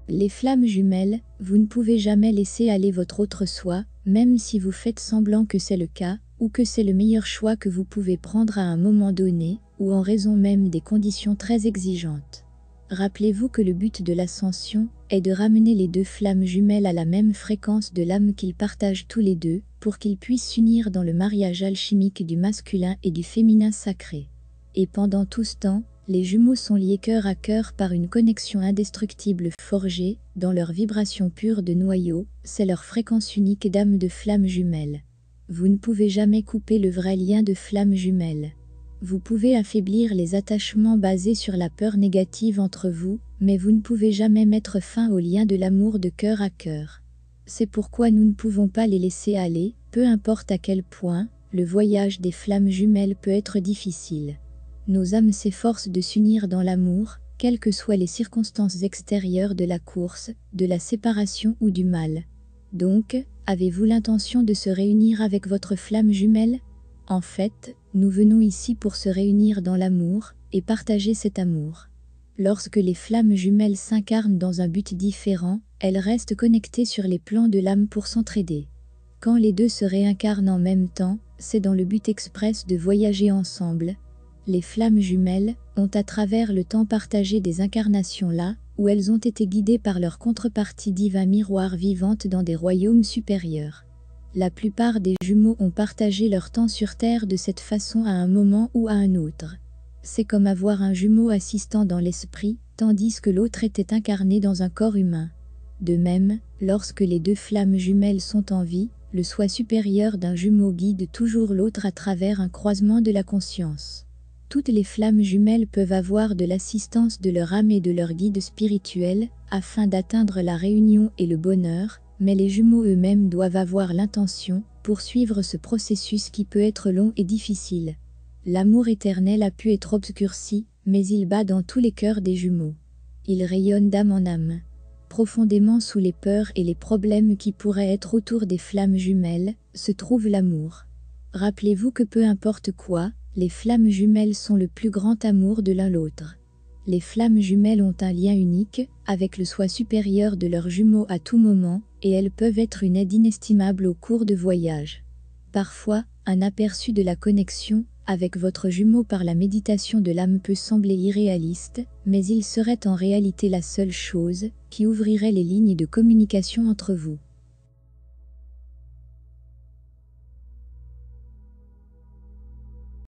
Les flammes jumelles, vous ne pouvez jamais laisser aller votre autre soi, même si vous faites semblant que c'est le cas, ou que c'est le meilleur choix que vous pouvez prendre à un moment donné, ou en raison même des conditions très exigeantes. Rappelez-vous que le but de l'ascension est de ramener les deux flammes jumelles à la même fréquence de l'âme qu'ils partagent tous les deux, pour qu'ils puissent s'unir dans le mariage alchimique du masculin et du féminin sacré. Et pendant tout ce temps, les jumeaux sont liés cœur à cœur par une connexion indestructible forgée dans leur vibration pure de noyau, c'est leur fréquence unique d'âme de flammes jumelles. Vous ne pouvez jamais couper le vrai lien de flammes jumelles. Vous pouvez affaiblir les attachements basés sur la peur négative entre vous, mais vous ne pouvez jamais mettre fin au lien de l'amour de cœur à cœur. C'est pourquoi nous ne pouvons pas les laisser aller, peu importe à quel point, le voyage des flammes jumelles peut être difficile. Nos âmes s'efforcent de s'unir dans l'amour, quelles que soient les circonstances extérieures de la course, de la séparation ou du mal. Donc, avez-vous l'intention de se réunir avec votre flamme jumelle ? En fait, nous venons ici pour se réunir dans l'amour, et partager cet amour. Lorsque les flammes jumelles s'incarnent dans un but différent, elles restent connectées sur les plans de l'âme pour s'entraider. Quand les deux se réincarnent en même temps, c'est dans le but express de voyager ensemble. Les flammes jumelles ont à travers le temps partagé des incarnations là, où elles ont été guidées par leur contrepartie divin miroir vivante dans des royaumes supérieurs. La plupart des jumeaux ont partagé leur temps sur Terre de cette façon à un moment ou à un autre. C'est comme avoir un jumeau assistant dans l'esprit, tandis que l'autre était incarné dans un corps humain. De même, lorsque les deux flammes jumelles sont en vie, le soi supérieur d'un jumeau guide toujours l'autre à travers un croisement de la conscience. Toutes les flammes jumelles peuvent avoir de l'assistance de leur âme et de leur guide spirituel, afin d'atteindre la réunion et le bonheur, mais les jumeaux eux-mêmes doivent avoir l'intention, pour suivre ce processus qui peut être long et difficile. L'amour éternel a pu être obscurci, mais il bat dans tous les cœurs des jumeaux. Il rayonne d'âme en âme. Profondément sous les peurs et les problèmes qui pourraient être autour des flammes jumelles, se trouve l'amour. Rappelez-vous que peu importe quoi, les flammes jumelles sont le plus grand amour de l'un l'autre. Les flammes jumelles ont un lien unique, avec le soi supérieur de leurs jumeaux à tout moment, et elles peuvent être une aide inestimable au cours de voyages. Parfois, un aperçu de la connexion avec votre jumeau par la méditation de l'âme peut sembler irréaliste, mais il serait en réalité la seule chose qui ouvrirait les lignes de communication entre vous.